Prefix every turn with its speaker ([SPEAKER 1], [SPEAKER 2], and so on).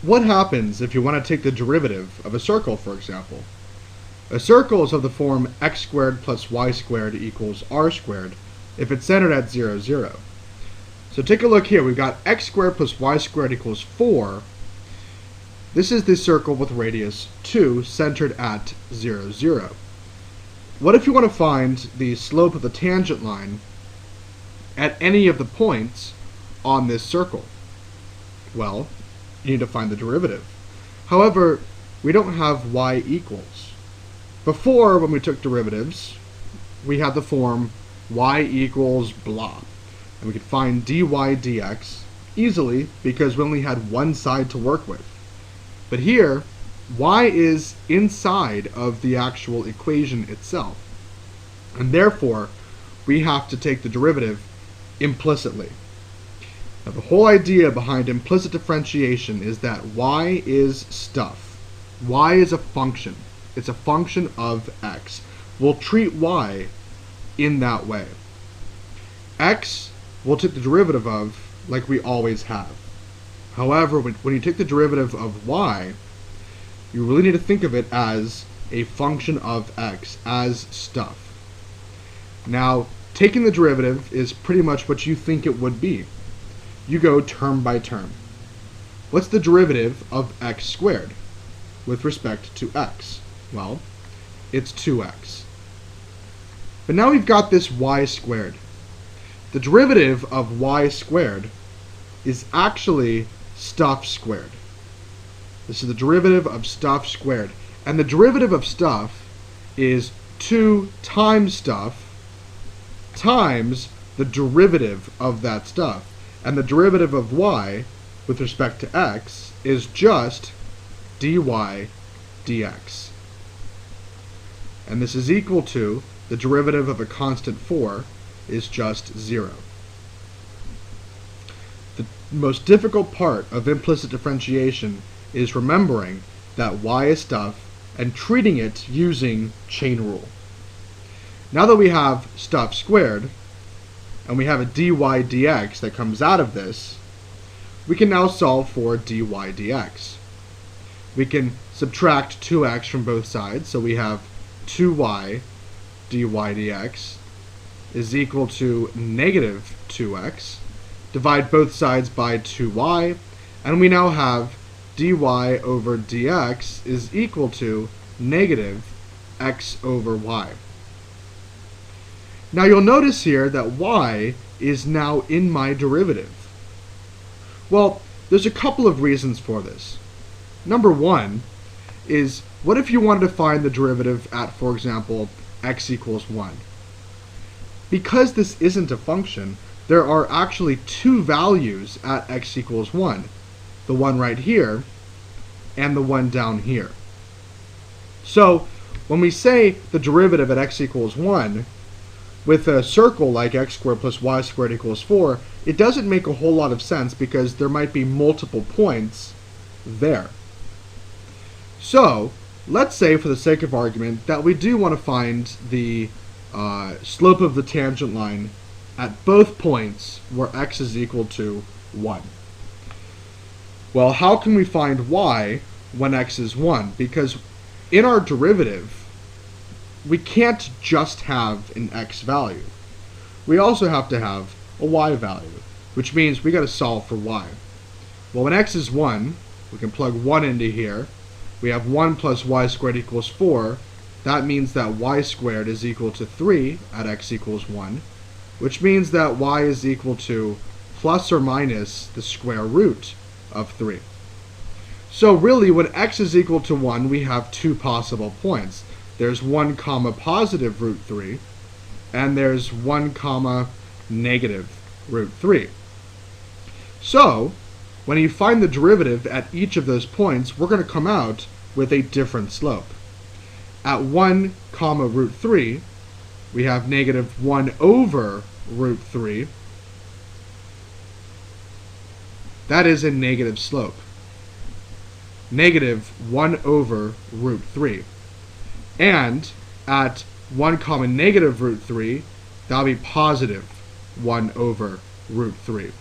[SPEAKER 1] what happens if you want to take the derivative of a circle, for example? A circle is of the form x squared plus y squared equals r squared if it's centered at 0, 0. So take a look here. We've got x squared plus y squared equals 4. This is the circle with radius 2 centered at 0, 0. What if you want to find the slope of the tangent line at any of the points on this circle? Well, you need to find the derivative. However, we don't have y equals. Before, when we took derivatives, we had the form y equals blah. And we could find dy dx easily because we only had one side to work with. But here, y is inside of the actual equation itself. And therefore, we have to take the derivative implicitly. Now, the whole idea behind implicit differentiation is that y is stuff. Y is a function. It's a function of x. We'll treat y in that way. X we'll take the derivative of like we always have. However, when you take the derivative of y, you really need to think of it as a function of x, as stuff. Now, taking the derivative is pretty much what you think it would be. You go term by term. What's the derivative of x squared with respect to x? Well, it's 2x. But now we've got this y squared. The derivative of y squared is actually stuff squared. This is the derivative of stuff squared. And the derivative of stuff is 2 times stuff times the derivative of that stuff. And the derivative of y with respect to x is just dy dx. And this is equal to the derivative of a constant 4 is just 0. The most difficult part of implicit differentiation is remembering that y is stuff and treating it using chain rule. Now that we have stuff squared, and we have a dy dx that comes out of this, we can now solve for dy dx. We can subtract 2x from both sides, so we have 2y dy dx is equal to negative 2x. Divide both sides by 2y, and we now have dy over dx is equal to negative x over y. Now you'll notice here that y is now in my derivative. Well, there's a couple of reasons for this. Number one is, what if you wanted to find the derivative at, for example, x equals 1? Because this isn't a function, there are actually two values at x equals 1. The one right here and the one down here. So when we say the derivative at x equals 1, with a circle like x squared plus y squared equals 4, it doesn't make a whole lot of sense because there might be multiple points there. So let's say, for the sake of argument, that we do want to find the slope of the tangent line at both points where x is equal to 1. Well, how can we find y when x is 1? Because in our derivative, we can't just have an x value. We also have to have a y value, which means we got to solve for y. Well, when x is 1, we can plug 1 into here. We have 1 plus y squared equals 4. That means that y squared is equal to 3 at x equals 1, which means that y is equal to plus or minus the square root of 3. So really, when x is equal to 1, we have two possible points. There's 1 comma positive root 3, and there's 1 comma negative root 3. So when you find the derivative at each of those points, we're going to come out with a different slope. At 1 comma root 3, we have negative 1 over root 3. That is a negative slope. Negative 1 over root 3. And at 1 comma negative root 3, that'll be positive 1 over root 3.